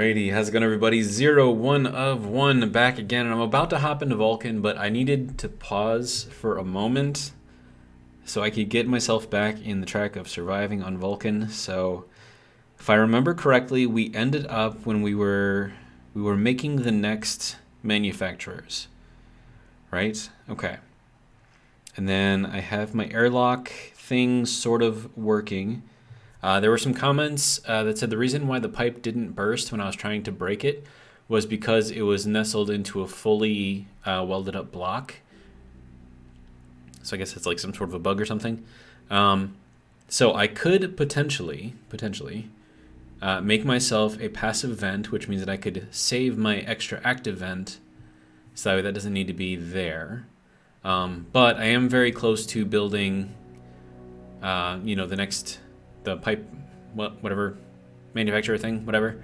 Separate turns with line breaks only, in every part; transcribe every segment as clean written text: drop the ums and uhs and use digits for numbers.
Alrighty, how's it going, everybody? 01 back again, and I'm about to hop into Vulcan, but I needed to pause for a moment so I could get myself back in the track of surviving on Vulcan. So, if I remember correctly, we ended up when we were making the next manufacturers, right? Okay, and then I have my airlock thing sort of working. There were some comments that said the reason why the pipe didn't burst when I was trying to break it was because it was nestled into a fully welded up block. So I guess it's like some sort of a bug or something. So I could potentially make myself a passive vent, which means that I could save my extra active vent so that doesn't need to be there. But I am very close to building, the pipe, whatever, manufacturer thing, whatever.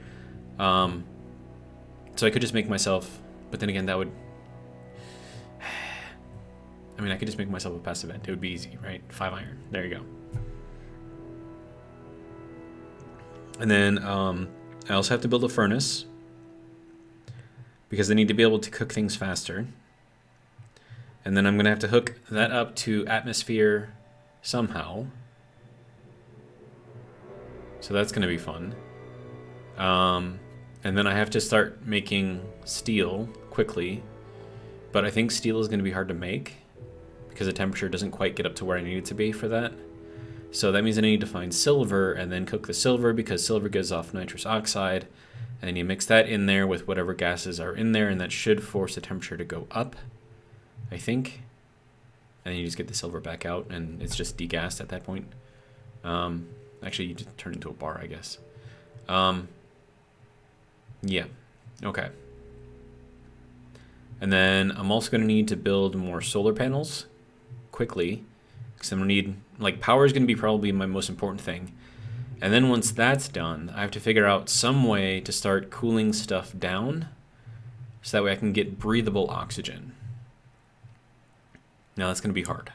So I could just make myself, but then again, that would, I could just make myself a passive vent. It would be easy, right? 5 iron. There you go. And then I also have to build a furnace because I need to be able to cook things faster. And then I'm going to have to hook that up to atmosphere somehow. So that's going to be fun. And then I have to start making steel quickly. But I think steel is going to be hard to make because the temperature doesn't quite get up to where I need it to be for that. So that means I need to find silver and then cook the silver because silver gives off nitrous oxide. And then you mix that in there with whatever gases are in there, and that should force the temperature to go up, I think. And then you just get the silver back out, and it's just degassed at that point. Actually, you just turn into a bar, I guess. Yeah. Okay. And then I'm also going to need to build more solar panels quickly. Because I'm going to need, like, power is going to be probably my most important thing. And then once that's done, I have to figure out some way to start cooling stuff down. So that way I can get breathable oxygen. Now that's going to be hard.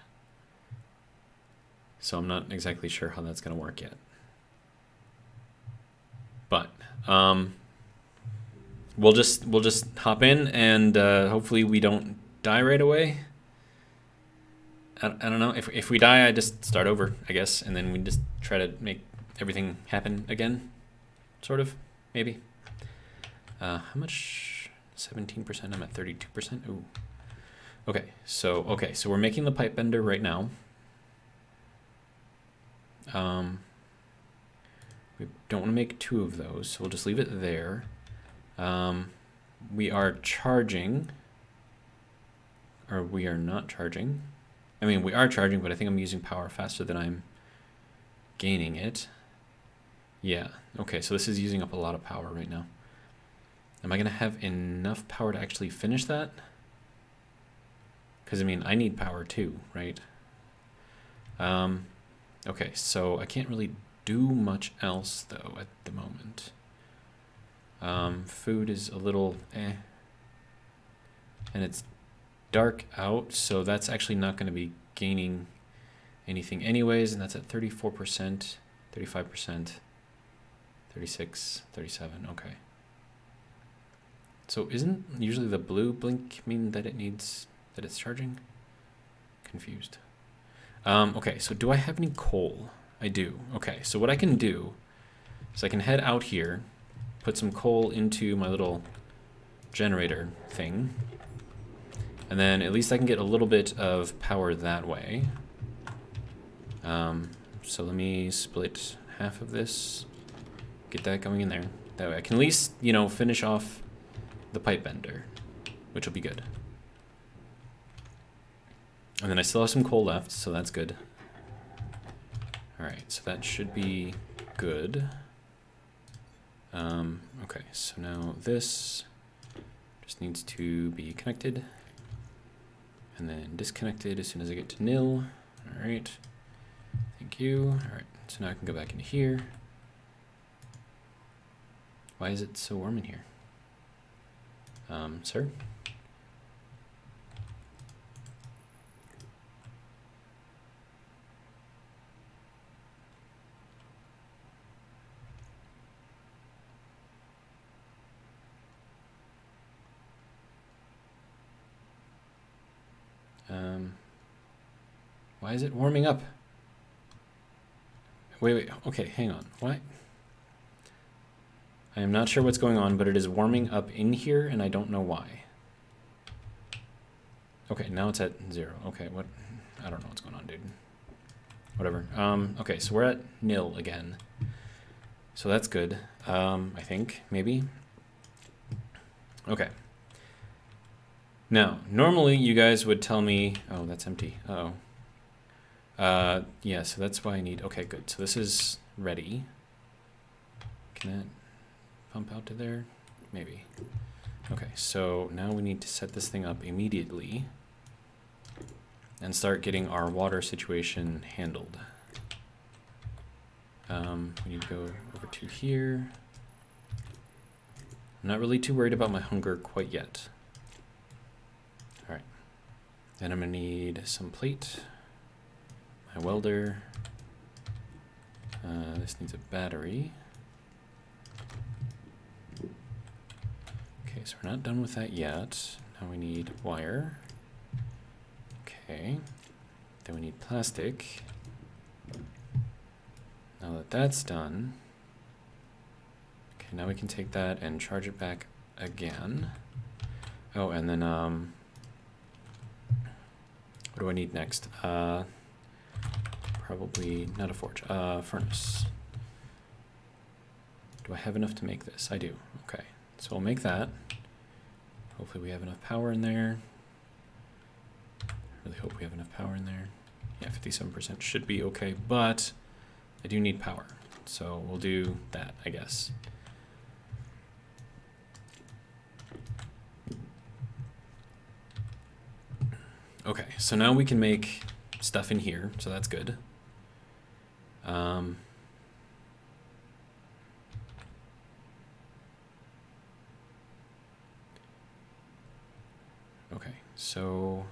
So I'm not exactly sure how that's going to work yet. But we'll just hop in and hopefully we don't die right away. I don't know. If we die, I just start over, I guess, and then we just try to make everything happen again, sort of, maybe. How much? 17%. I'm at 32%. Ooh. Okay, so we're making the pipe bender right now. We don't want to make 2 of those, so we'll just leave it there. We are charging, or we are not charging. We are charging, but I think I'm using power faster than I'm gaining it. Yeah, okay, so this is using up a lot of power right now. Am I going to have enough power to actually finish that? Because, I need power too, right? Okay, so I can't really do much else, though, at the moment. Food is a little eh. And it's dark out, so that's actually not going to be gaining anything anyways, and that's at 34%, 35%, 36, 37, okay. So isn't usually the blue blink mean that that it's charging? Confused. Okay, so do I have any coal? I do. Okay, so what I can do is I can head out here, put some coal into my little generator thing, and then at least I can get a little bit of power that way. So let me split half of this, get that going in there. That way I can at least, finish off the pipe bender, which will be good. And then I still have some coal left, so that's good. Alright, so that should be good. Okay, so now this just needs to be connected and then disconnected as soon as I get to nil. Alright, thank you. Alright, so now I can go back into here. Why is it so warm in here? Sir? Why is it warming up? Wait, okay, hang on. What? I am not sure what's going on, but it is warming up in here, and I don't know why. Okay, now it's at 0. Okay, what? I don't know what's going on, dude. Whatever. Okay, so we're at nil again. So that's good, I think, maybe. Okay. Now, normally you guys would tell me, oh, that's empty. Uh-oh. Yeah, so that's why I need, okay, good. So this is ready. Can that pump out to there? Maybe. Okay, so now we need to set this thing up immediately and start getting our water situation handled. We need to go over to here. I'm not really too worried about my hunger quite yet. All right, then I'm gonna need some plate. My welder. This needs a battery. Okay, so we're not done with that yet. Now we need wire. Okay, then we need plastic. Now that that's done, okay, now we can take that and charge it back again. Oh, and then what do I need next? Probably not a forge, furnace. Do I have enough to make this? I do. Okay, so we'll make that. Hopefully we have enough power in there. Really hope we have enough power in there. Yeah, 57% should be okay, but I do need power. So we'll do that, I guess. Okay, so now we can make stuff in here, so that's good. Okay, so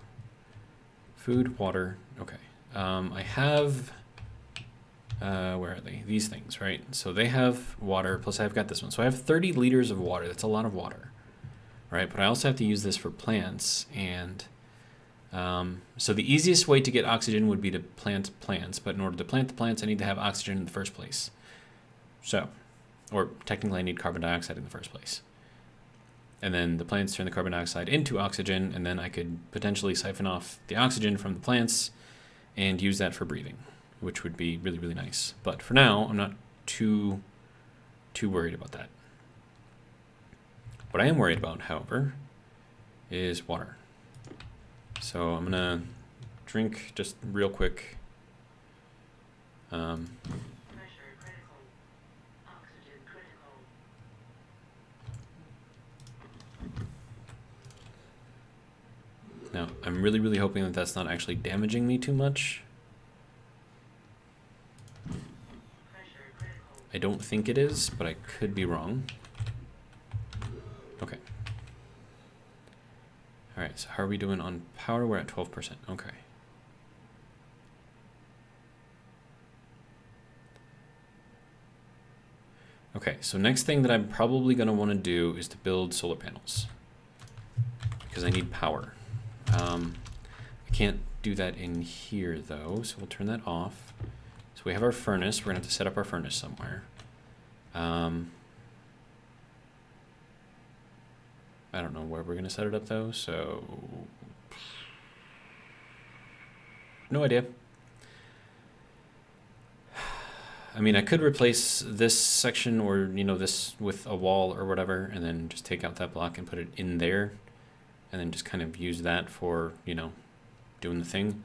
food, water, okay. I have, where are they? These things, right? So they have water, plus I've got this one. So I have 30 liters of water. That's a lot of water, right? But I also have to use this for plants. And so the easiest way to get oxygen would be to plant plants. But in order to plant the plants, I need to have oxygen in the first place. So, or technically I need carbon dioxide in the first place. And then the plants turn the carbon dioxide into oxygen, and then I could potentially siphon off the oxygen from the plants and use that for breathing, which would be really, really nice. But for now, I'm not too worried about that. What I am worried about, however, is water. So I'm gonna drink just real quick. Pressure critical. Oxygen critical. Now, I'm really, really hoping that that's not actually damaging me too much. I don't think it is, but I could be wrong. Okay. All right, so how are we doing on power? We're at 12%. Okay. Okay, so next thing that I'm probably going to want to do is to build solar panels because I need power. I can't do that in here though, so we'll turn that off. So we have our furnace. We're going to have to set up our furnace somewhere. I don't know where we're going to set it up though, so no idea. I mean, I could replace this section or, you know, this with a wall or whatever, and then just take out that block and put it in there, and then just kind of use that for, you know, doing the thing.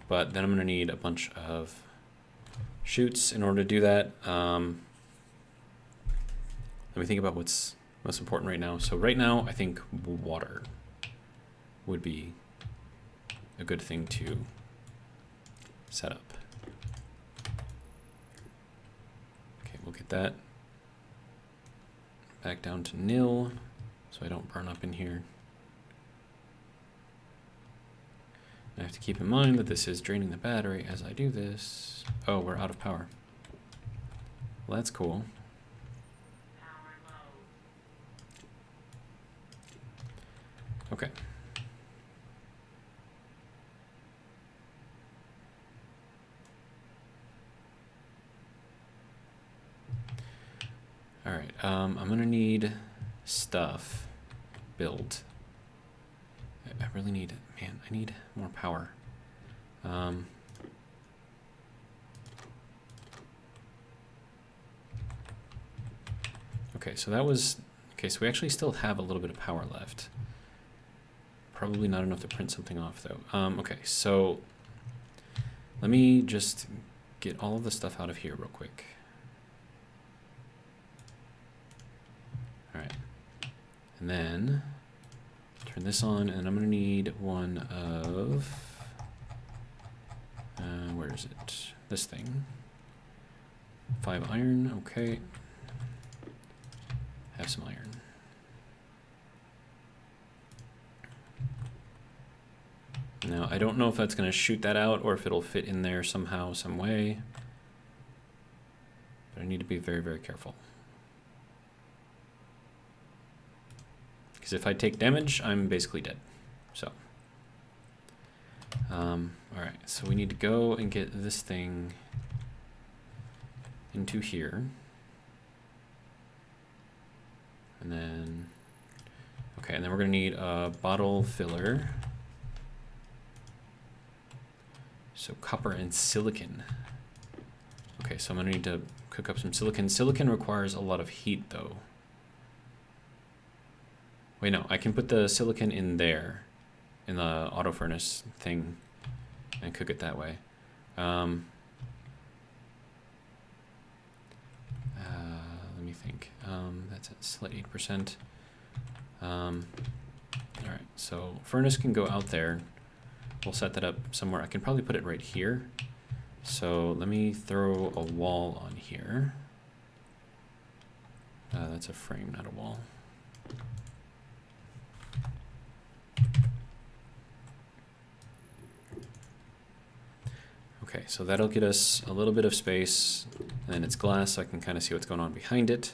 But then I'm going to need a bunch of chutes in order to do that. Let me think about what's most important right now. So right now, I think water would be a good thing to set up. Okay, we'll get that back down to nil so I don't burn up in here. I have to keep in mind that this is draining the battery as I do this. Oh, we're out of power. Well, that's cool. Okay. All right, I'm gonna need stuff built. I really need, man, I need more power. Okay, so that was, okay, so we actually still have a little bit of power left. Probably not enough to print something off though. Okay, so let me just get all of the stuff out of here real quick. All right, and then turn this on, and I'm gonna need one of, where is it? This thing. 5 iron, okay. Have some iron. Now, I don't know if that's going to shoot that out or if it'll fit in there somehow, some way. But I need to be very, very careful. Because if I take damage, I'm basically dead. So, all right, so we need to go and get this thing into here. And then, okay, and then we're gonna need a bottle filler. So copper and silicon. Okay, so I'm gonna need to cook up some silicon. Silicon requires a lot of heat though. Wait, no, I can put the silicon in there, in the auto furnace thing, and cook it that way. Let me think. That's at still at 8%. All right, so furnace can go out there. We'll set that up somewhere. I can probably put it right here. So let me throw a wall on here. That's a frame, not a wall. Okay, so that'll get us a little bit of space, and then it's glass, so I can kind of see what's going on behind it,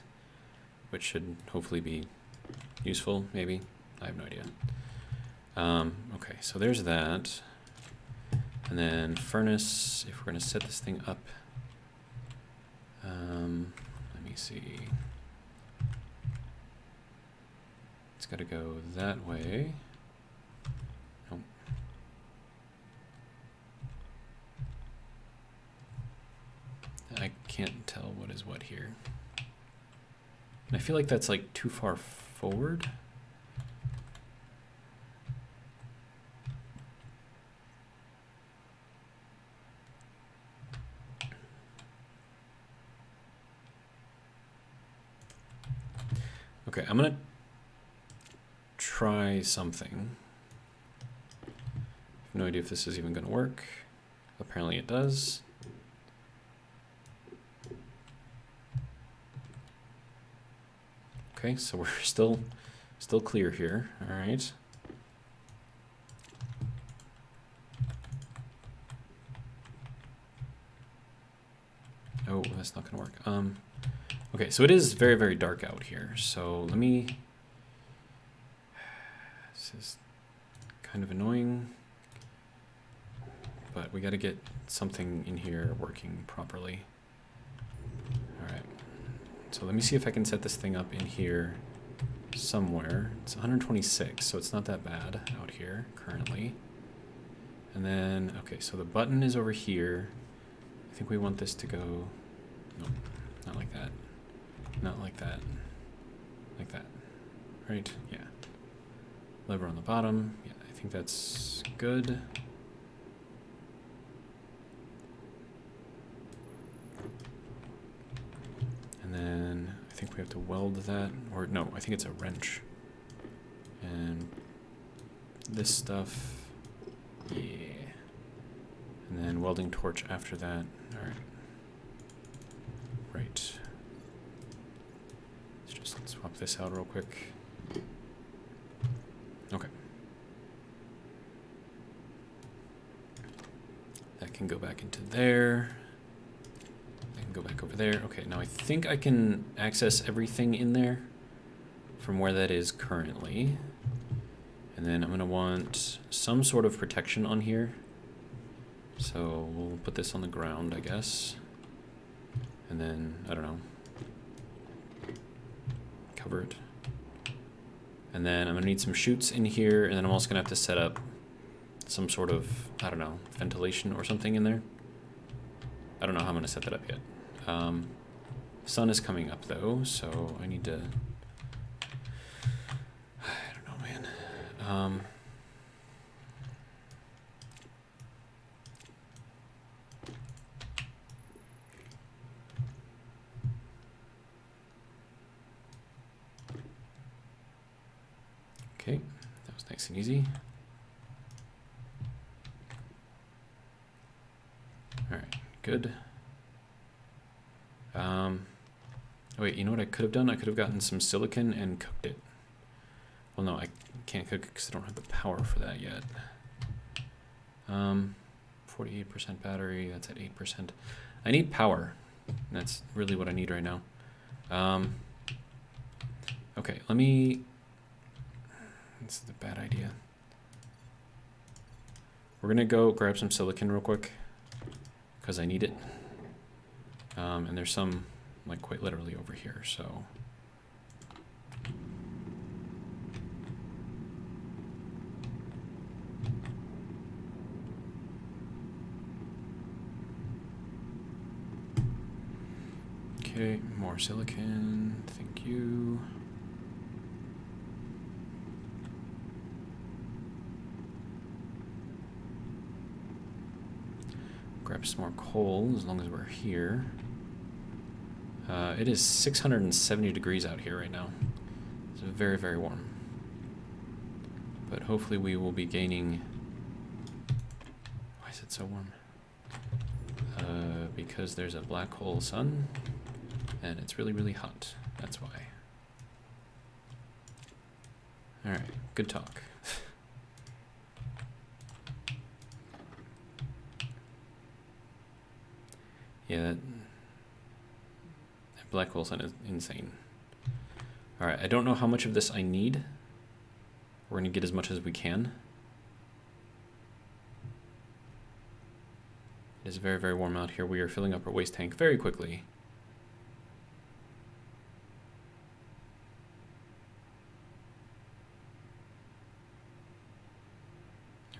which should hopefully be useful, maybe. I have no idea. Okay, so there's that. And then furnace, if we're going to set this thing up, let me see. It's got to go that way. Nope. I can't tell what is what here. And I feel like that's like too far forward. Okay, I'm gonna try something. I have no idea if this is even gonna work. Apparently it does. Okay, so we're still clear here. All right. Oh, that's not gonna work. Okay, so it is very, very dark out here. So let me. This is kind of annoying, but we got to get something in here working properly. All right. So let me see if I can set this thing up in here somewhere. It's 126, so it's not that bad out here currently. And then, okay, so the button is over here. I think we want this to go, nope, not like that. Not like that. Like that. Right? Yeah. Lever on the bottom. Yeah, I think that's good. And then I think we have to weld that, or no, I think it's a wrench. And this stuff, yeah. And then welding torch after that. All right. Right. Let's just swap this out real quick. Okay. That can go back into there. I can go back over there. Okay, now I think I can access everything in there from where that is currently. And then I'm going to want some sort of protection on here. So we'll put this on the ground, I guess. And then, I don't know. cover it. And then I'm gonna need some chutes in here, and then I'm also gonna have to set up some sort of, I don't know, ventilation or something in there. I don't know how I'm gonna set that up yet. Sun is coming up though, so I need to, I don't know, man. Okay, that was nice and easy. All right, good. Wait, you know what I could have done? I could have gotten some silicon and cooked it. Well, no, I can't cook it because I don't have the power for that yet. 48% battery, that's at 8%. I need power. That's really what I need right now. Okay, let me... This is a bad idea. We're gonna go grab some silicon real quick because I need it. And there's some, like, quite literally over here, so. Okay, more silicon, thank you. Grab some more coal as long as we're here. It is 670 degrees out here right now. It's very, very warm. But hopefully we will be gaining... Why is it so warm? Because there's a black hole sun, and it's really, really hot. That's why. Alright, good talk. Yeah, that black hole sun is insane. Alright, I don't know how much of this I need. We're going to get as much as we can. It is very, very warm out here. We are filling up our waste tank very quickly.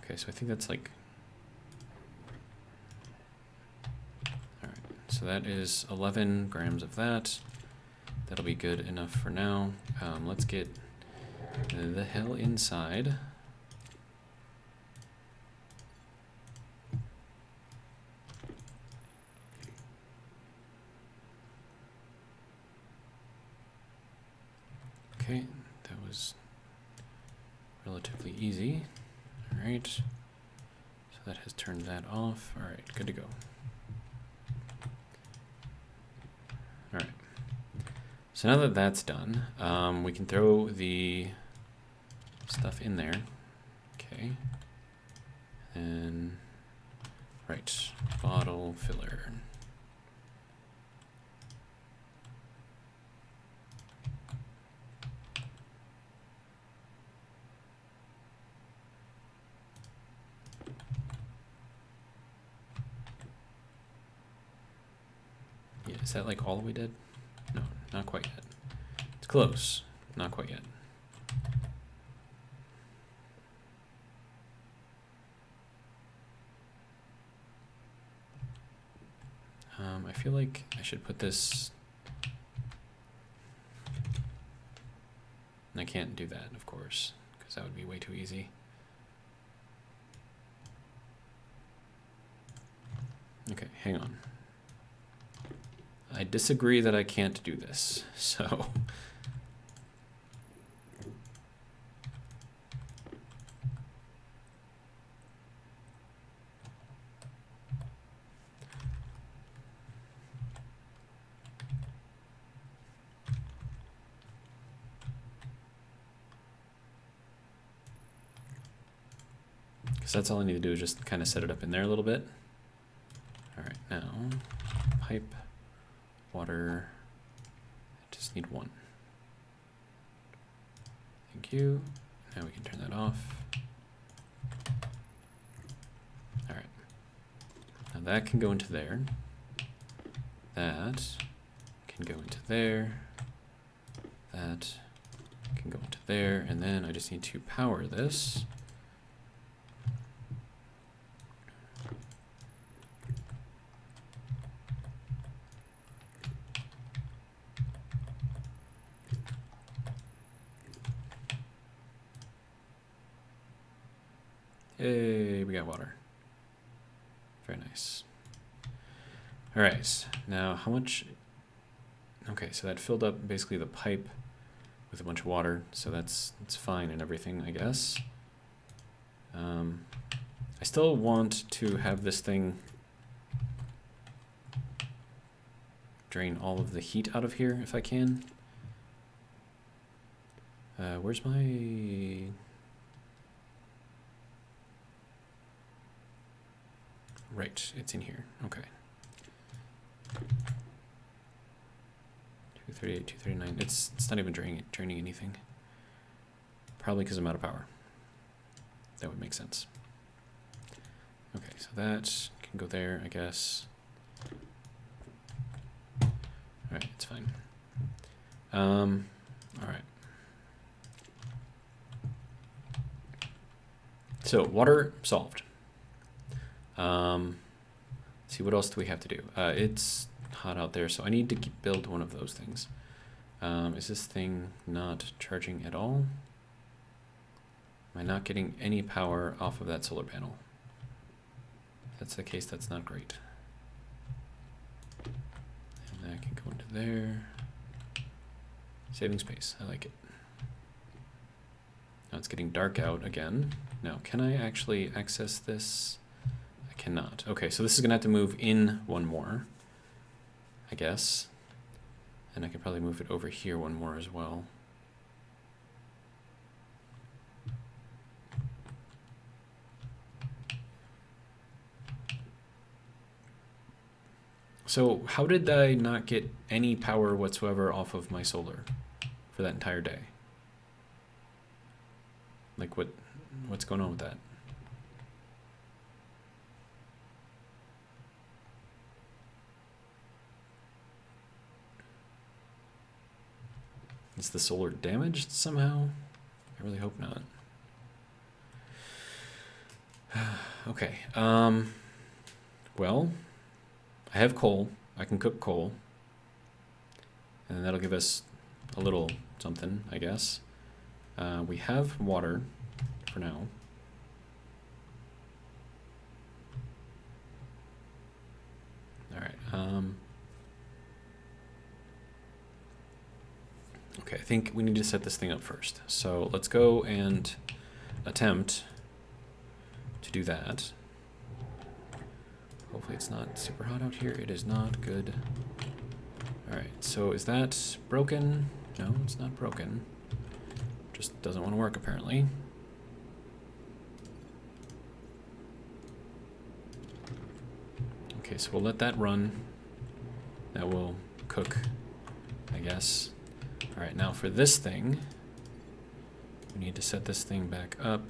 Okay, so I think that's like... Alright, so that is 11 grams of that. That'll be good enough for now. Let's get the hell inside. Okay, that was relatively easy. All right, so that has turned that off. All right, good to go. All right, so now that that's done, we can throw the stuff in there. Okay, and right, bottle filler. Is that like all the way dead? No, not quite yet. It's close, not quite yet. I feel like I should put this... I can't do that, of course, because that would be way too easy. Okay, hang on. I disagree that I can't do this, so... Because that's all I need to do is just kind of set it up in there a little bit. All right, now, pipe, water, I just need one. Thank you. Now we can turn that off. All right. Now that can go into there. That can go into there. That can go into there, and then I just need to power this. Hey, we got water. Very nice. All right, now how much? Okay, so that filled up basically the pipe with a bunch of water, so that's fine and everything, I guess. I still want to have this thing drain all of the heat out of here if I can. Where's my... Right, it's in here. Okay. 238, 239. It's not even draining anything. Probably because I'm out of power. That would make sense. Okay, so that can go there, I guess. All right, it's fine. All right. So water solved. See, what else do we have to do? It's hot out there, so I need to build one of those things. Is this thing not charging at all? Am I not getting any power off of that solar panel? If that's the case, that's not great. And that can go into there. Saving space, I like it. Now it's getting dark out again. Now, can I actually access this? I cannot. Okay, so this is gonna have to move in one more, I guess. And I could probably move it over here one more as well. So how did I not get any power whatsoever off of my solar for that entire day? Like what's going on with that? Is the solar damaged somehow? I really hope not. Okay. Well, I have coal. I can cook coal. And that'll give us a little something, I guess. We have water for now. All right. Okay, I think we need to set this thing up first. So let's go and attempt to do that. Hopefully it's not super hot out here. It is not. Good. All right, so is that broken? No, it's not broken. Just doesn't want to work apparently. Okay, so we'll let that run. That will cook, I guess. All right, now for this thing, we need to set this thing back up.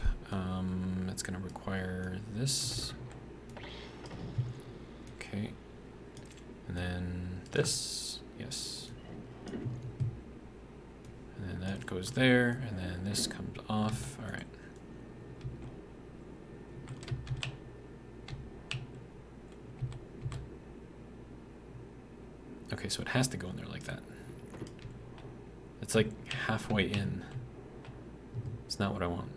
It's going to require this. Okay. And then this. Yes. And then that goes there, and then this comes off. All right. Okay, so it has to go in there like that. It's like halfway in. It's not what I want.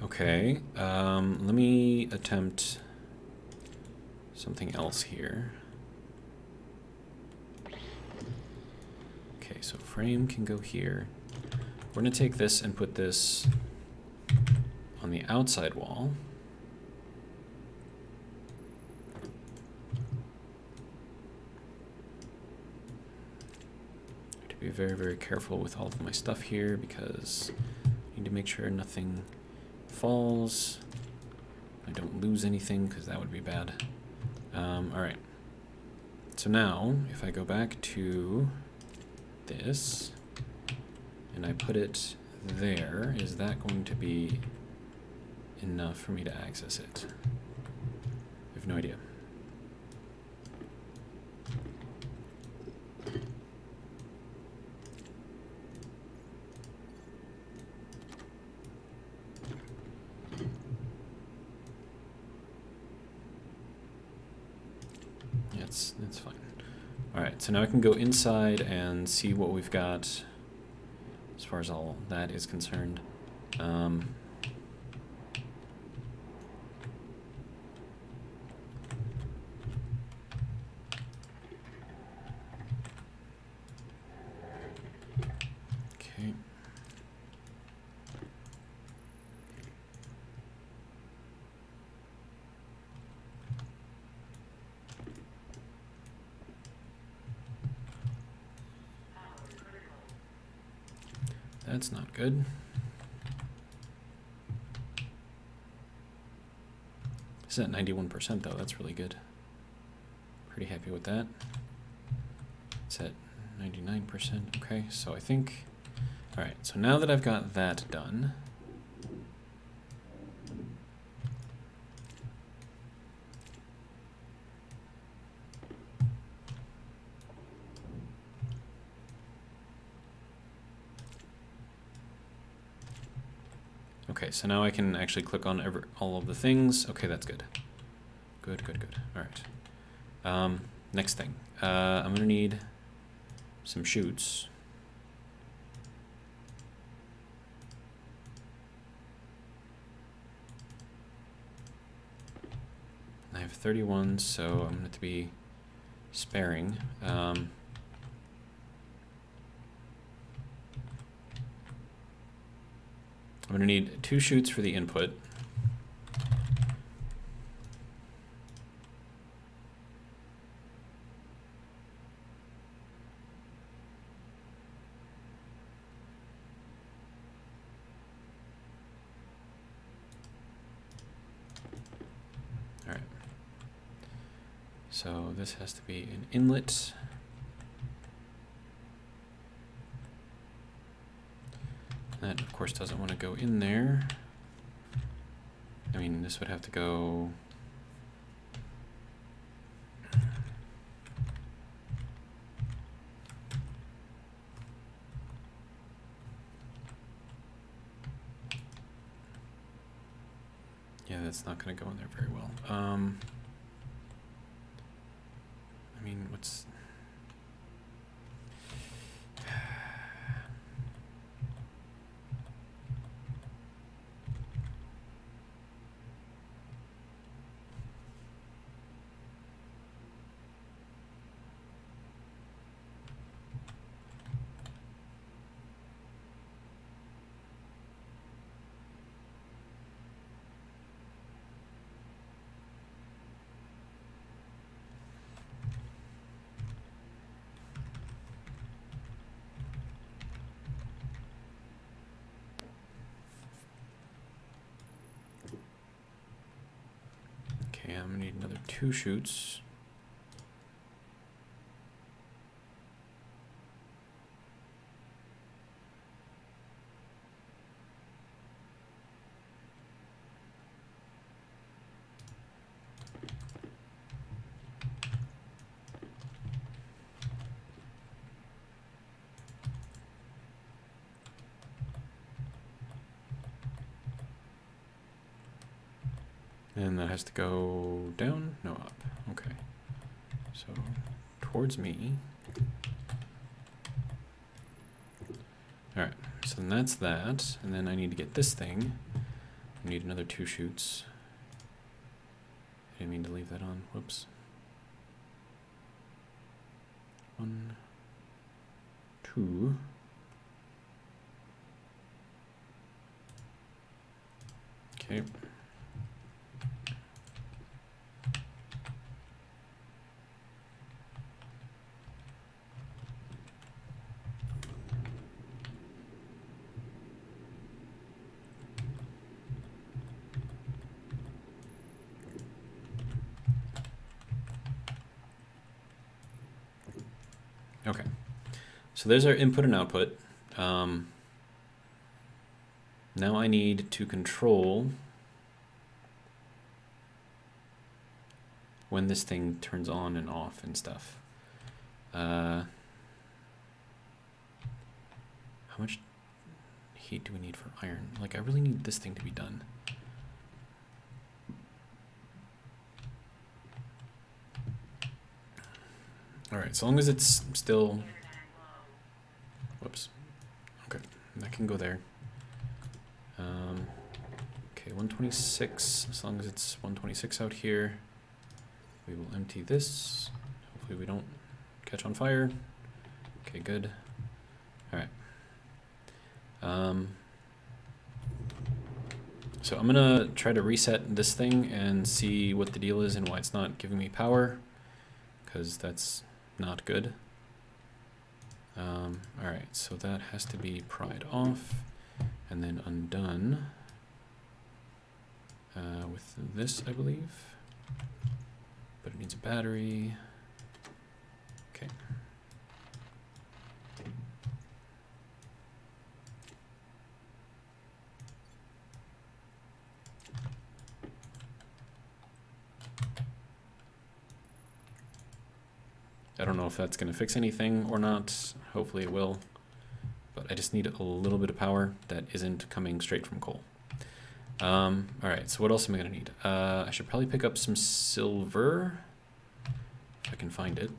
Okay, let me attempt something else here. Okay, so frame can go here. We're gonna take this and put this on the outside wall. I have to be very, very careful with all of my stuff here because I need to make sure nothing falls. I don't lose anything because that would be bad. All right. So now, if I go back to this and I put it there, is that going to be enough for me to access it? I have no idea. Yeah, it's fine. All right, so now I can go inside and see what we've got as far as all that is concerned. Okay. That's not good. This is at 91% though, that's really good. Pretty happy with that. It's at 99%, okay, so I think, all right, so now that I've got that done, okay, so now I can actually click on all of the things. Okay, that's good. Good, good, good. All right. Next thing, I'm gonna need some chutes. I have 31, so I'm gonna have to be sparing. I'm gonna need 2 chutes for the input. All right. So this has to be an inlet. That, of course, doesn't want to go in there. I mean, this would have to go... Yeah, that's not going to go in there very well. I mean, what's... Okay, I'm gonna need another 2 chutes. And that has to go down? No, up. Okay. So, towards me. Alright, so then that's that. And then I need to get this thing. I need another 2 chutes. I didn't mean to leave that on. Whoops. 1, 2. Okay. Okay, so there's our input and output. Now I need to control when this thing turns on and off and stuff. How much heat do we need for iron? Like, I really need this thing to be done. Alright, so long as it's still... Whoops. Okay, that can go there. Okay, 126, as long as it's 126 out here. We will empty this. Hopefully we don't catch on fire. Okay, good. Alright. So I'm gonna try to reset this thing and see what the deal is and why it's not giving me power, because that's not good. Alright, so that has to be pried off and then undone with this, I believe. But it needs a battery. Okay. I don't know if that's going to fix anything or not. Hopefully it will. But I just need a little bit of power that isn't coming straight from coal. Alright, so what else am I going to need? I should probably pick up some silver, if I can find it.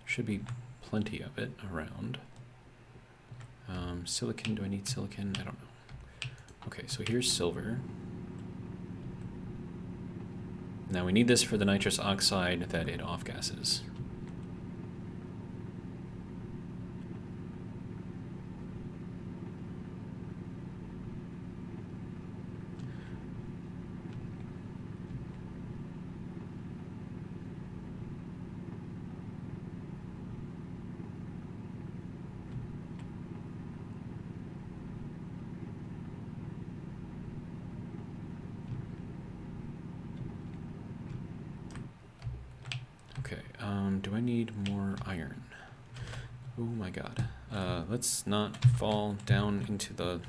Should be plenty of it around. Silicon, do I need silicon? I don't know. Okay, so here's silver. Now we need this for the nitrous oxide that it off-gases. Do I need more iron? Oh my god. Let's not fall down into the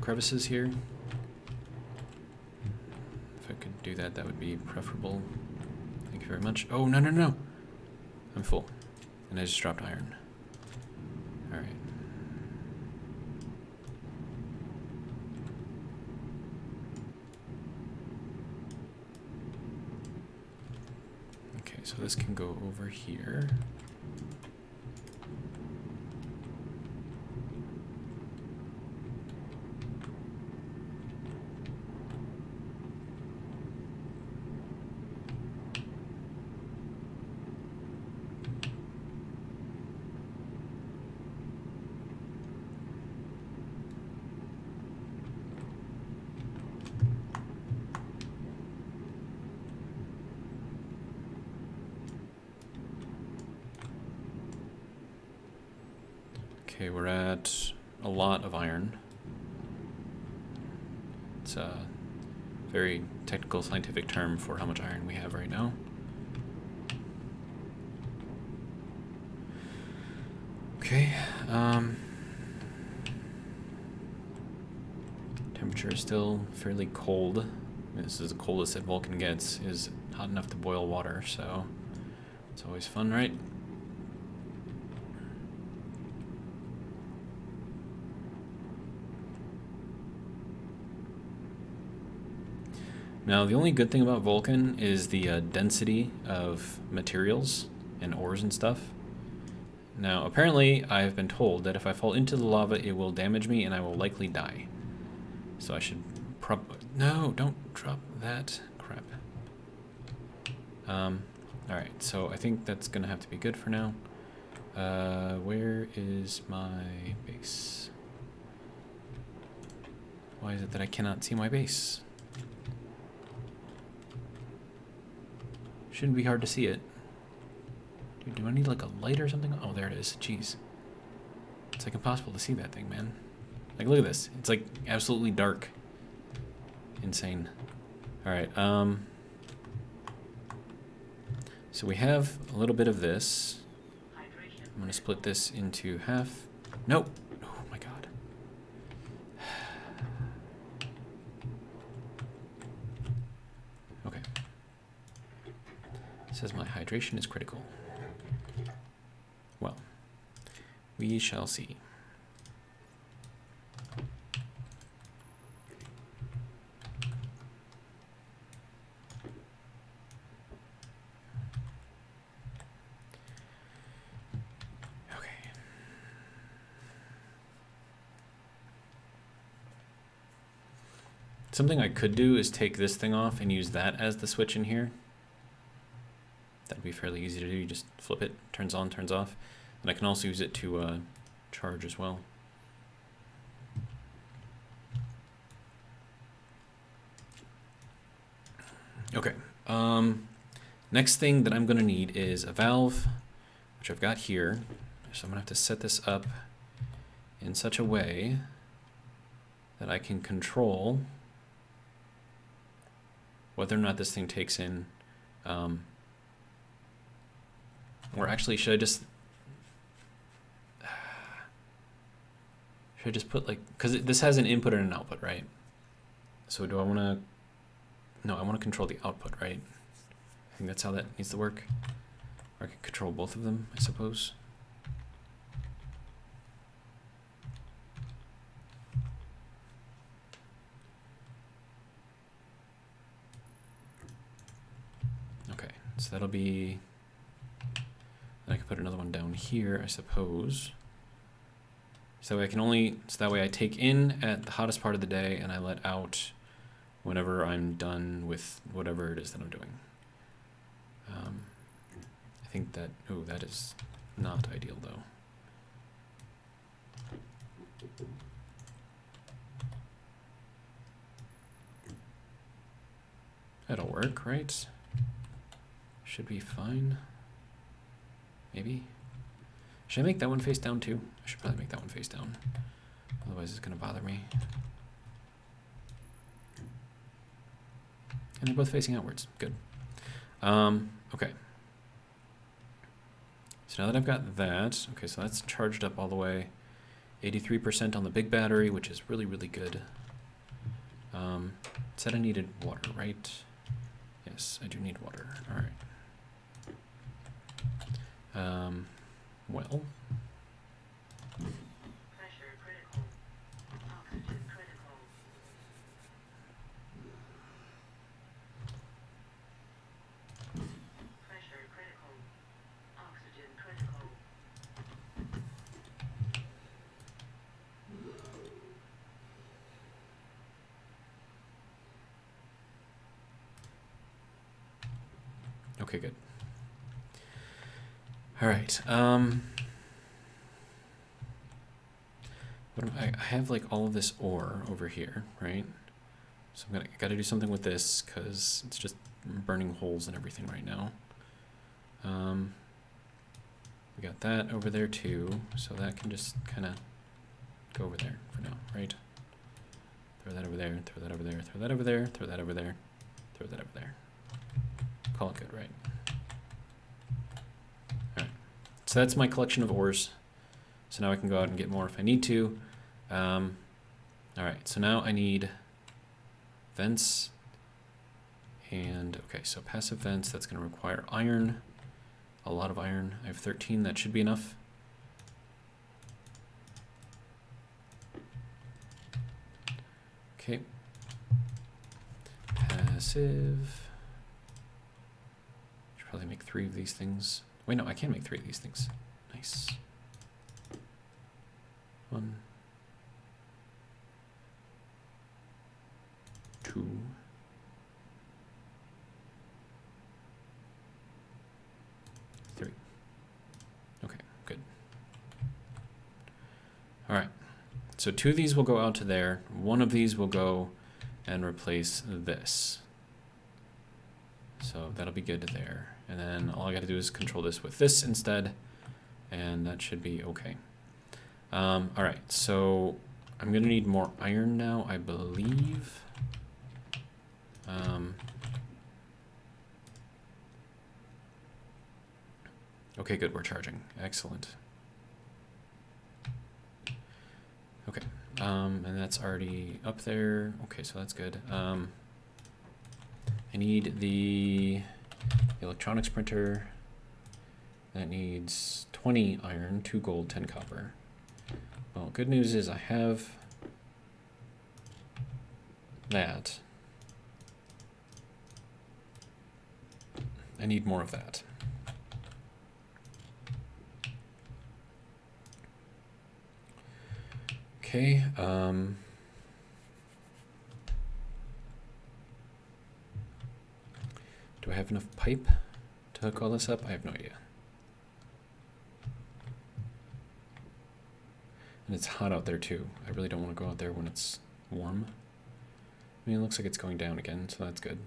crevices here. If I could do that, that would be preferable. Thank you very much. Oh, no, no, no! I'm full. And I just dropped iron. Alright. Okay, so this can go over here. Okay, we're at a lot of iron. It's a very technical scientific term for how much iron we have right now. Okay, temperature is still fairly cold. This is the coldest that Vulcan gets, is hot enough to boil water, so it's always fun, right? Now, the only good thing about Vulcan is the density of materials and ores and stuff. Now, apparently, I have been told that if I fall into the lava, it will damage me and I will likely die. So I should no, don't drop that crap. Alright, so I think that's gonna have to be good for now. Where is my base? Why is it that I cannot see my base? Shouldn't be hard to see it. Dude, do I need like a light or something? Oh, there it is. Jeez. It's like impossible to see that thing, man. Like, look at this. It's like absolutely dark. Insane. Alright, so we have a little bit of this. I'm gonna split this into half. Nope. Oh my god. Okay. It says my hydration is critical. Well, we shall see. Something I could do is take this thing off and use that as the switch in here. That'd be fairly easy to do. You just flip it, turns on, turns off. And I can also use it to charge as well. Okay. Next thing that I'm going to need is a valve, which I've got here. So I'm going to have to set this up in such a way that I can control whether or not this thing takes in, or actually, should I just put like, because this has an input and an output, right? So do I want to, no, I want to control the output, right? I think that's how that needs to work. Or I can control both of them, I suppose. Okay, so that'll be, I can put another one down here, I suppose. So I can only, so that way I take in at the hottest part of the day and I let out whenever I'm done with whatever it is that I'm doing. I think that, oh, that is not ideal though. That'll work, right? Should be fine. Maybe. Should I make that one face down too? I should probably make that one face down. Otherwise it's gonna bother me. And they're both facing outwards. Good. Okay. So now that I've got that, okay, so that's charged up all the way. 83% on the big battery, which is really, really good. It said I needed water, right? Yes, I do need water. All right. Well.
Pressure critical. Oxygen critical. Pressure critical. Oxygen critical.
Okay, good. All right. I have like all of this ore over here, right? So I gotta do something with this because it's just burning holes and everything right now. We got that over there too, so that can just kind of go over there for now, right? Throw that over there, throw that over there, throw that over there, throw that over there, throw that over there. Call it good, right? Alright, so that's my collection of ores. So now I can go out and get more if I need to. Alright, so now I need vents. And, okay, so passive vents, that's going to require iron. A lot of iron. I have 13, that should be enough. Okay. Passive. Should probably make 3 of these things. Wait, no, I can make 3 of these things. Nice. 1, 2. Okay, good. All right, so 2 of these will go out to there. 1 of these will go and replace this. So that'll be good there. And then all I got to do is control this with this instead, and that should be okay. All right, so I'm gonna need more iron now, I believe. Okay, good, we're charging. Excellent. And that's already up there. Okay, so that's good. I need the electronics printer. That needs 20 iron, 2 gold, 10 copper. Well, good news is I have that. I need more of that. Okay, do I have enough pipe to hook all this up? I have no idea. And it's hot out there too. I really don't want to go out there when it's warm. I mean, it looks like it's going down again, so that's good.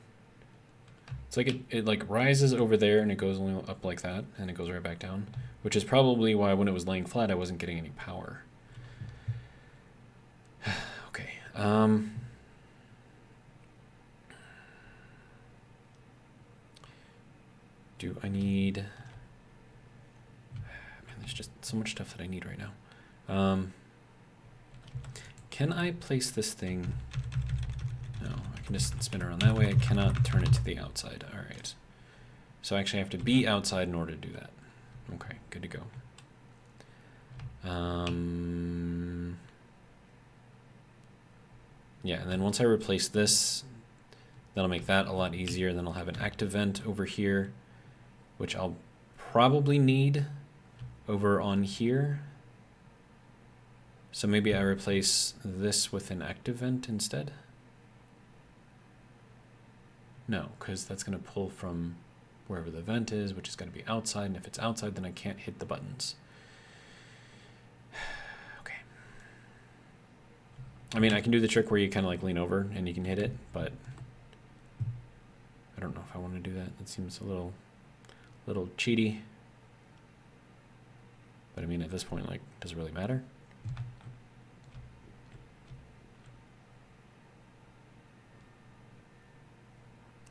It's like it like rises over there and it goes only up like that, and it goes right back down, which is probably why when it was laying flat, I wasn't getting any power. Okay. Do I need... Man, there's just so much stuff that I need right now. Can I place this thing... No, I can just spin around that way. I cannot turn it to the outside. All right. So I actually have to be outside in order to do that. Okay, good to go. Yeah, and then once I replace this, that'll make that a lot easier. Then I'll have an active vent over here, which I'll probably need over on here. So maybe I replace this with an active vent instead. No, because that's going to pull from wherever the vent is, which is going to be outside. And if it's outside, then I can't hit the buttons. Okay. I mean, I can do the trick where you kind of like lean over and you can hit it, but I don't know if I want to do that. It seems a little cheaty. But I mean, at this point, like, does it really matter?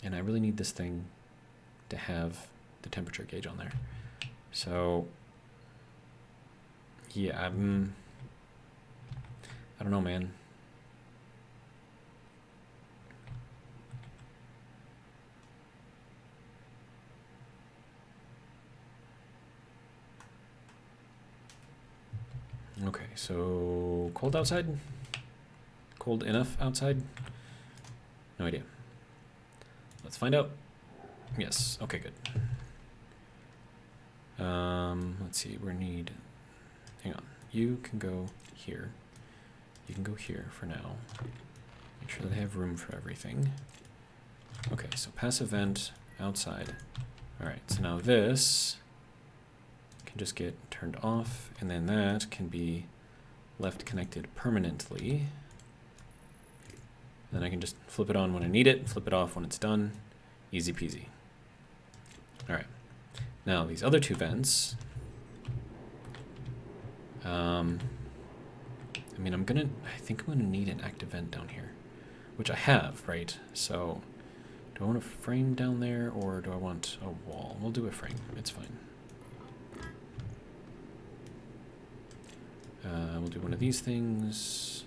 And I really need this thing to have the temperature gauge on there. So, yeah, I don't know, man. Okay, so cold outside? Cold enough outside? No idea. Let's find out. Yes, okay, good. Let's see, we need, hang on. You can go here. You can go here for now. Make sure that I have room for everything. Okay, so passive vent outside. All right, so now this can just get turned off, and then that can be left connected permanently. Then I can just flip it on when I need it, flip it off when it's done. Easy peasy. All right. Now these other two vents. I mean, I think I'm gonna need an active vent down here, which I have, right? So do I want a frame down there or do I want a wall? We'll do a frame, it's fine. We'll do one of these things.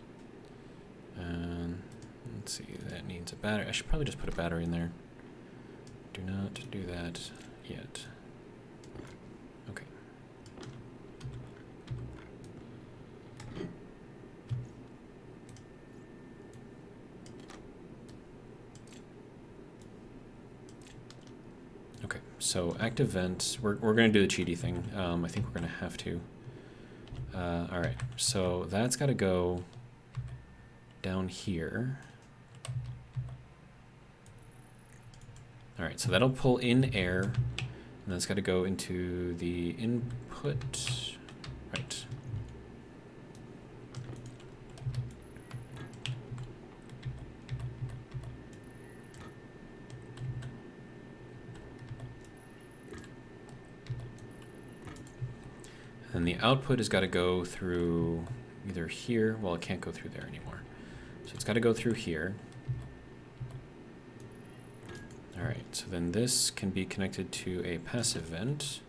And let's see, that needs a battery. I should probably just put a battery in there. Do not do that yet. Okay. Okay, so active vent, we're going to do the cheaty thing. I think we're going to have to. All right, so that's got to go down here. All right, so that'll pull in air, and that's got to go into the input, right. And the output has got to go through either here, well, it can't go through there anymore. So it's got to go through here. All right, so then this can be connected to a passive vent.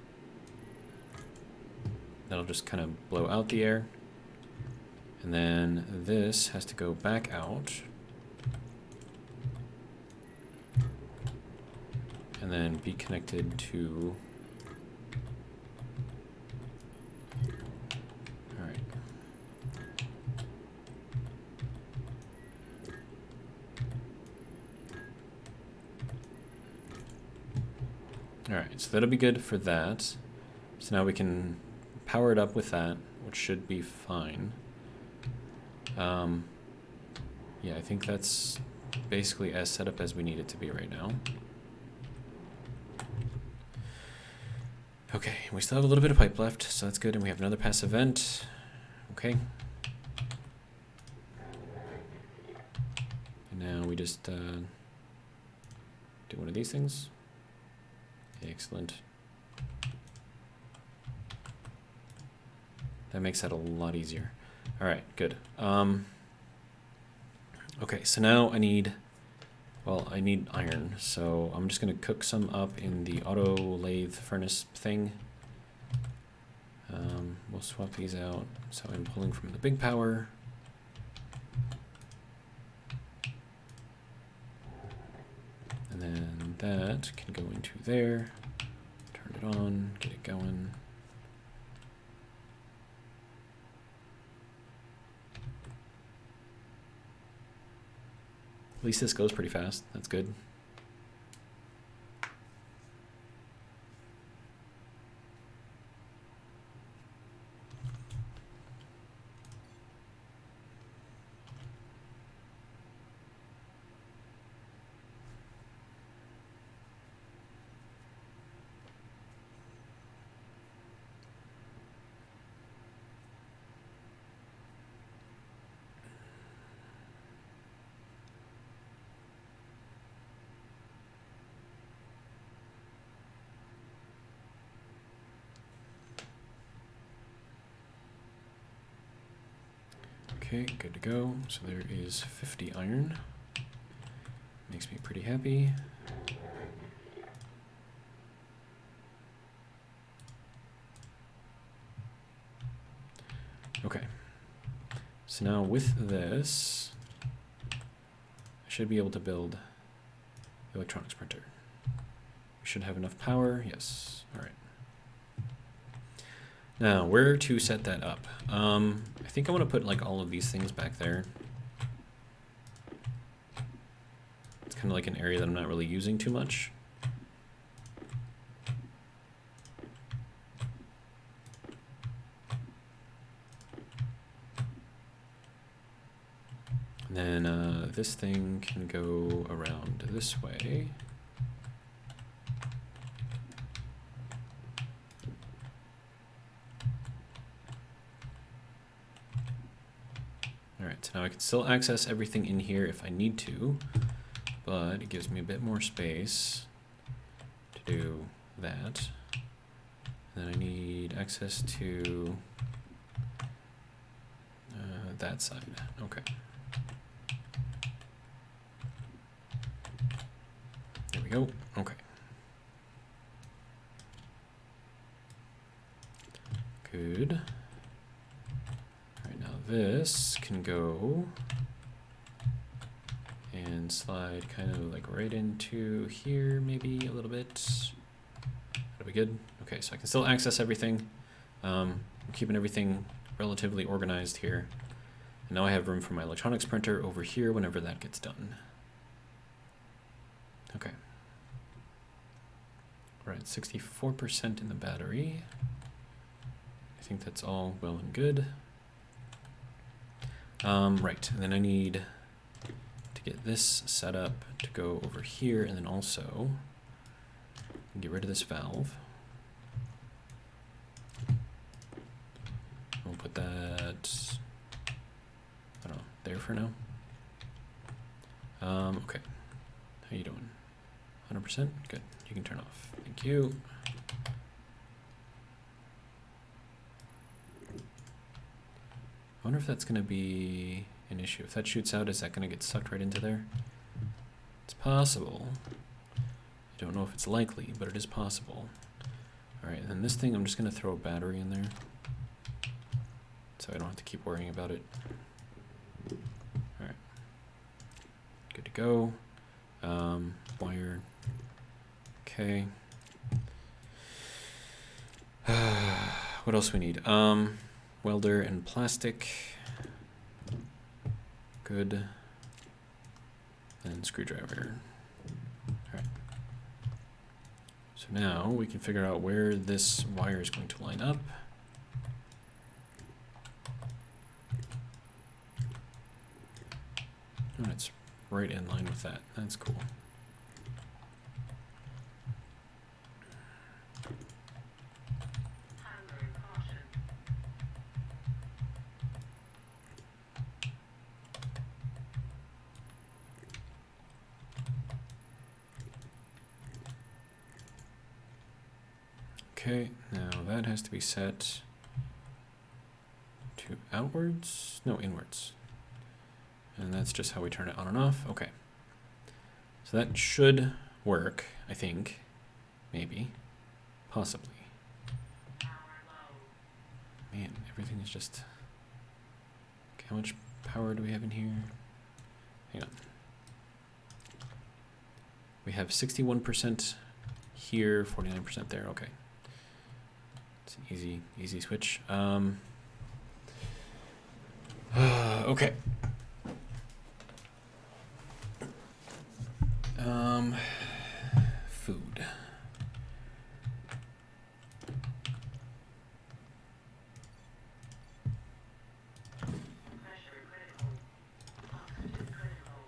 That'll just kind of blow out the air. And then this has to go back out. And then be connected to... Alright. Alright, so that'll be good for that. So now we can power it up with that, which should be fine. Yeah, I think that's basically as set up as we need it to be right now. Okay, we still have a little bit of pipe left, so that's good, and we have another pass event. Okay. And now we just do one of these things. Excellent. That makes that a lot easier. All right, good. Okay, so now I need iron. So I'm just gonna cook some up in the auto lathe furnace thing. We'll swap these out. So I'm pulling from the big power. And then that can go into there. Turn it on, get it going. At least this goes pretty fast. That's good. Okay, good to go. So there is 50 iron. Makes me pretty happy. Okay. So now with this, I should be able to build the electronics printer. We should have enough power. Yes. All right. Now, where to set that up? I think I want to put like all of these things back there. It's kind of like an area that I'm not really using too much. And then this thing can go around this way. Alright, so now I can still access everything in here if I need to, but it gives me a bit more space to do that. And then I need access to that side. Okay. There we go. Okay. Good. This can go and slide kind of like right into here, maybe a little bit. That'll be good. Okay, so I can still access everything. I'm keeping everything relatively organized here. And now I have room for my electronics printer over here whenever that gets done. Okay. We're at 64% in the battery. I think that's all well and good. Right, and then I need to get this set up to go over here, and then also get rid of this valve. We'll put that, I don't know, there for now. Okay, how you doing? 100%? Good, you can turn off. Thank you. I wonder if that's going to be an issue. If that shoots out, is that going to get sucked right into there? It's possible. I don't know if it's likely, but it is possible. Alright, and then this thing, I'm just going to throw a battery in there. so I don't have to keep worrying about it. All right, good to go. Wire. Okay. What else we need? Welder and plastic. Good. And screwdriver. Alright. So now we can figure out where this wire is going to line up. Oh, it's right in line with that. That's cool.
Handling caution.
Okay, now that has to be set to outwards, no, inwards. And that's just how we turn it on and off. Okay. So that should work, I think. Maybe. Possibly.
Power low.
Man, everything is just... Okay, how much power do we have in here? Hang on. We have 61% here, 49% there. Okay. It's an easy switch. Okay. Food.
Pressure critical. Oxygen critical.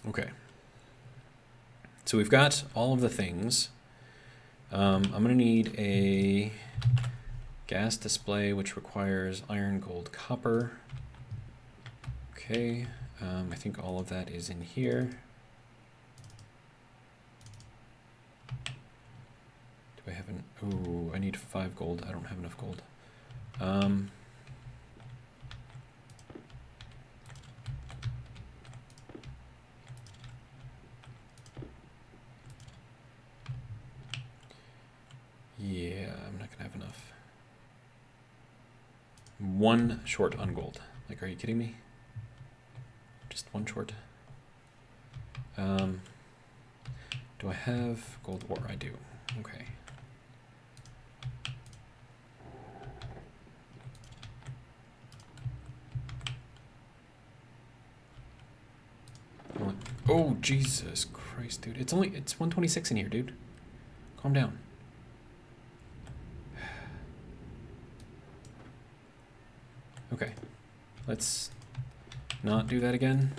Okay. So we've got all of the things. I'm going to need a gas display, which requires iron, gold, copper. Okay. I think all of that is in here. Do I have an... Oh, I need 5 gold. I don't have enough gold. Yeah, I'm not gonna have enough. 1 short on gold. Like, are you kidding me? Just 1 short. Do I have gold ore? I do. Okay. Oh, Jesus Christ, dude. It's 126 in here, dude. Calm down. Okay. Let's not do that again.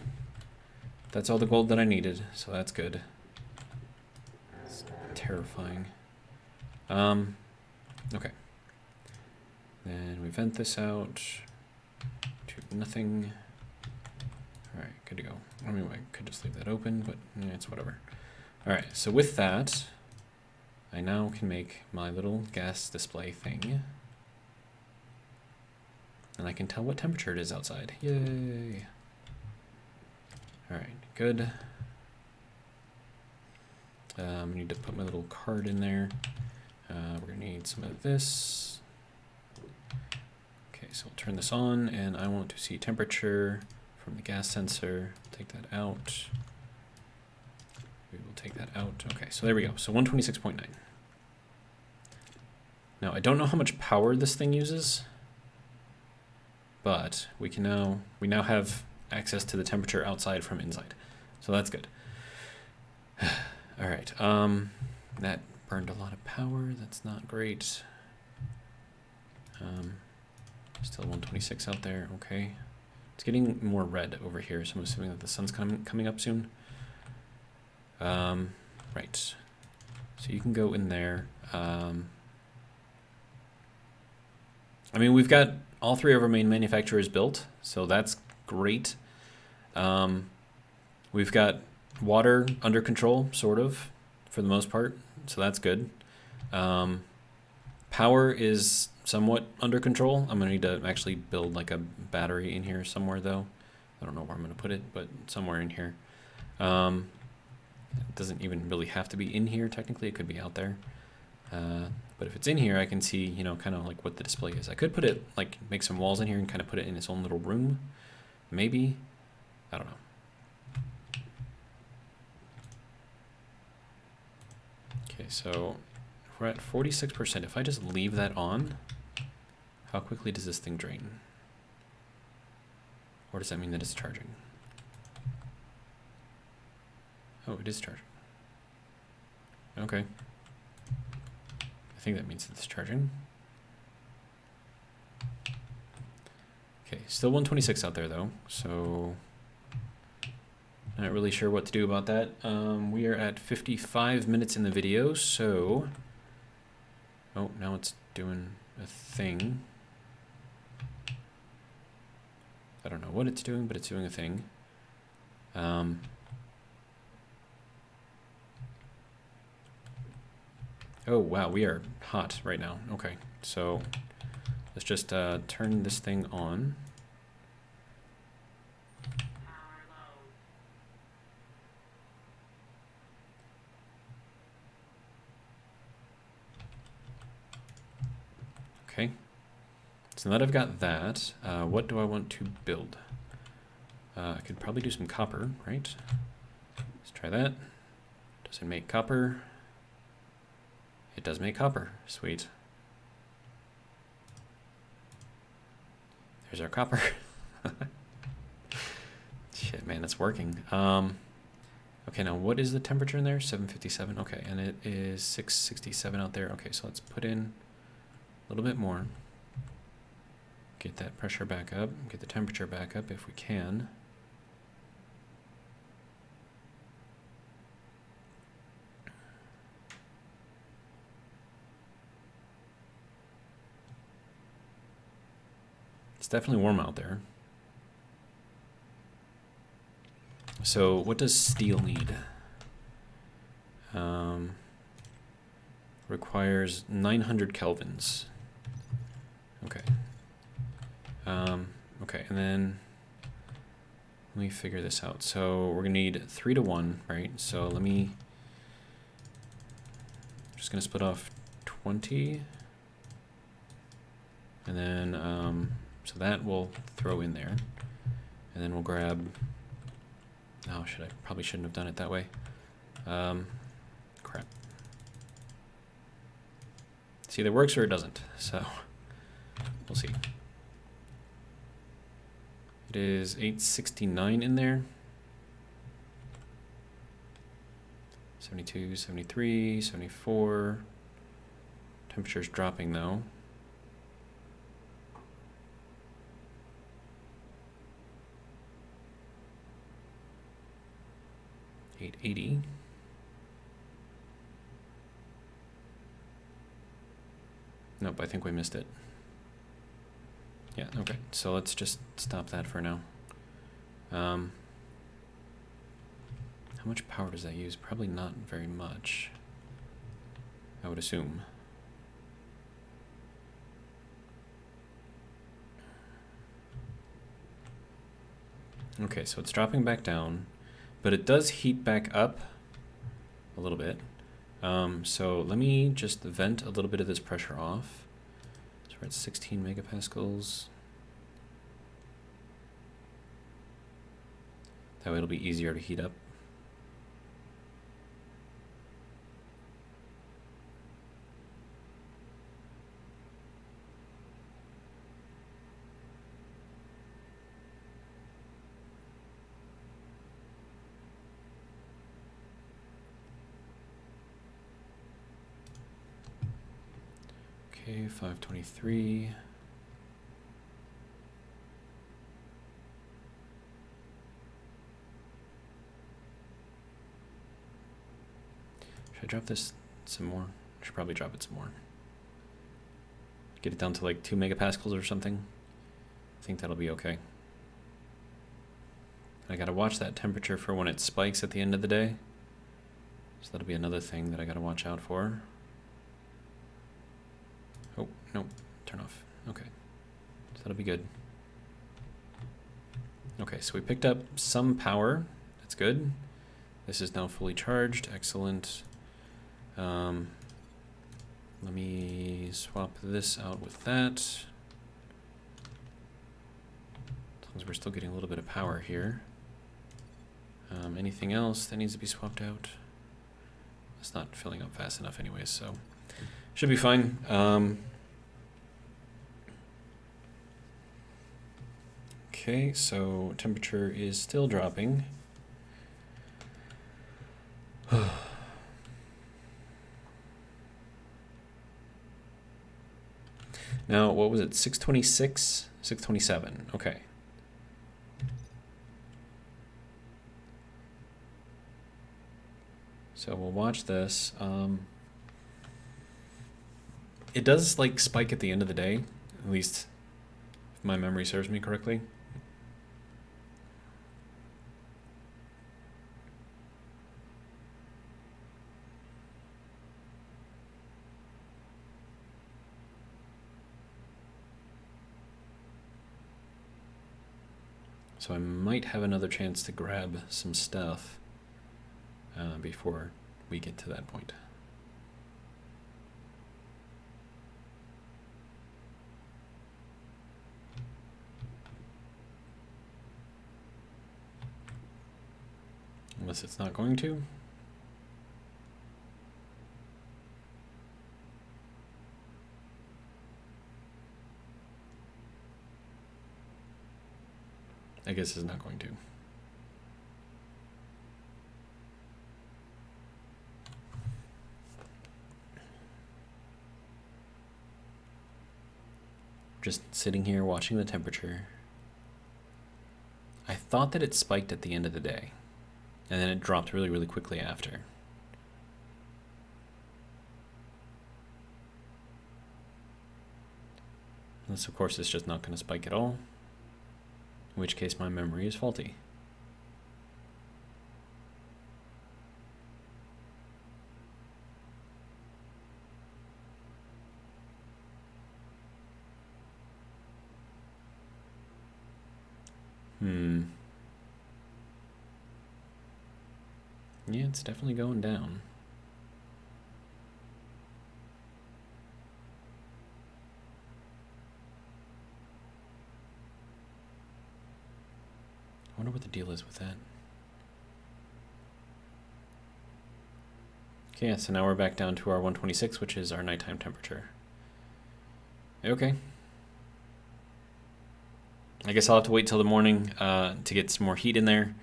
That's all the gold that I needed, so that's good. It's terrifying. Okay. Then we vent this out to nothing. Alright, good to go. I mean, I could just leave that open, but it's whatever. Alright, so with that, I now can make my little gas display thing. And I can tell what temperature it is outside. Yay! Alright, good. I need to put my little card in there. We're going to need some of this. Okay, so we'll turn this on, and I want to see temperature from the gas sensor. Take that out. We will take that out. Okay, so there we go. So 126.9. Now, I don't know how much power this thing uses, but we now have access to the temperature outside from inside. So that's good. All right. That burned a lot of power. That's not great. Still 126 out there. Okay. It's getting more red over here, so I'm assuming that the sun's coming up soon. Right. So you can go in there. I mean, we've got all 3 of our main manufacturers built, so that's great. We've got water under control, sort of, for the most part, so that's good. Power is somewhat under control. I'm going to need to actually build like a battery in here somewhere, though. I don't know where I'm going to put it, but somewhere in here. It doesn't even really have to be in here, technically. It could be out there. But if it's in here, I can see, you know, kind of like what the display is. I could put it, like, make some walls in here and kind of put it in its own little room. Maybe. I don't know. Okay, so we're at 46%. If I just leave that on, how quickly does this thing drain? Or does that mean that it's charging? Oh, it is charging. Okay. I think that means it's charging. Okay, still 126 out there though, so not really sure what to do about that. We are at 55 minutes in the video, so... Oh, now it's doing a thing. I don't know what it's doing, but it's doing a thing. Oh, wow, we are hot right now. Okay, so let's just turn this thing on.
Power low.
Okay, so now that I've got that, what do I want to build? I could probably do some copper, right? Let's try that. Does it make copper? It does make copper. Sweet. There's our copper. Shit, man, it's working. Okay, now what is the temperature in there? 757. Okay, and it is 667 out there. Okay, so let's put in a little bit more. Get that pressure back up. Get the temperature back up if we can. It's definitely warm out there. So what does steel need? Requires 900 kelvins. Okay. Okay, and then let me figure this out. So we're gonna need 3 to 1, right? So let me, just gonna split off 20. And then, so that we'll throw in there. And then we'll grab, oh, probably shouldn't have done it that way. Crap. It either works or it doesn't, so we'll see. It is 869 in there. 72, 73, 74. Temperature's dropping though. 880. Nope, I think we missed it. Yeah, okay, so let's just stop that for now. How much power does that use? Probably not very much, I would assume. Okay, so it's dropping back down, but it does heat back up a little bit. So let me just vent a little bit of this pressure off. So we're at 16 megapascals. That way it'll be easier to heat up. Okay, 523. Should I drop this some more? I should probably drop it some more. Get it down to like 2 megapascals or something. I think that'll be okay. I gotta watch that temperature for when it spikes at the end of the day. So that'll be another thing that I gotta watch out for. Oh, no, turn off. Okay, so that'll be good. Okay, so we picked up some power. That's good. This is now fully charged. Excellent. Let me me swap this out with that. As long as we're still getting a little bit of power here. Anything else that needs to be swapped out? It's not filling up fast enough anyways, so should be fine. Okay, so temperature is still dropping. Now, what was it? 626? 627. Okay. So we'll watch this. It does like spike at the end of the day, at least if my memory serves me correctly. So I might have another chance to grab some stuff before we get to that point. Unless it's not going to. I guess it's not going to. Just sitting here watching the temperature. I thought that it spiked at the end of the day, and then it dropped really, really quickly after. Unless, of course, it's just not going to spike at all. In which case my memory is faulty. Yeah, it's definitely going down. I wonder what the deal is with that. Okay, yeah, so now we're back down to our 126, which is our nighttime temperature. Okay. I guess I'll have to wait till the morning to get some more heat in there.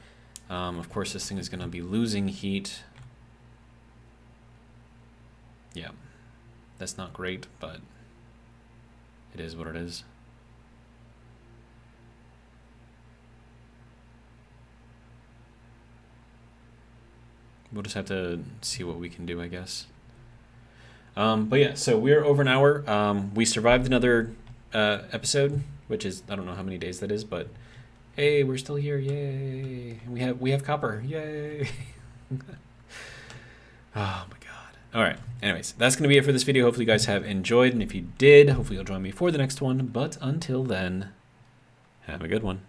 Of course, this thing is going to be losing heat. Yeah, that's not great, but it is what it is. We'll just have to see what we can do, I guess. But yeah, so we're over an hour. We survived another episode, which is, I don't know how many days that is, but hey, we're still here, yay! We have copper, yay! Oh my god. Alright, anyways, that's going to be it for this video. Hopefully you guys have enjoyed, and if you did, hopefully you'll join me for the next one. But until then, have a good one.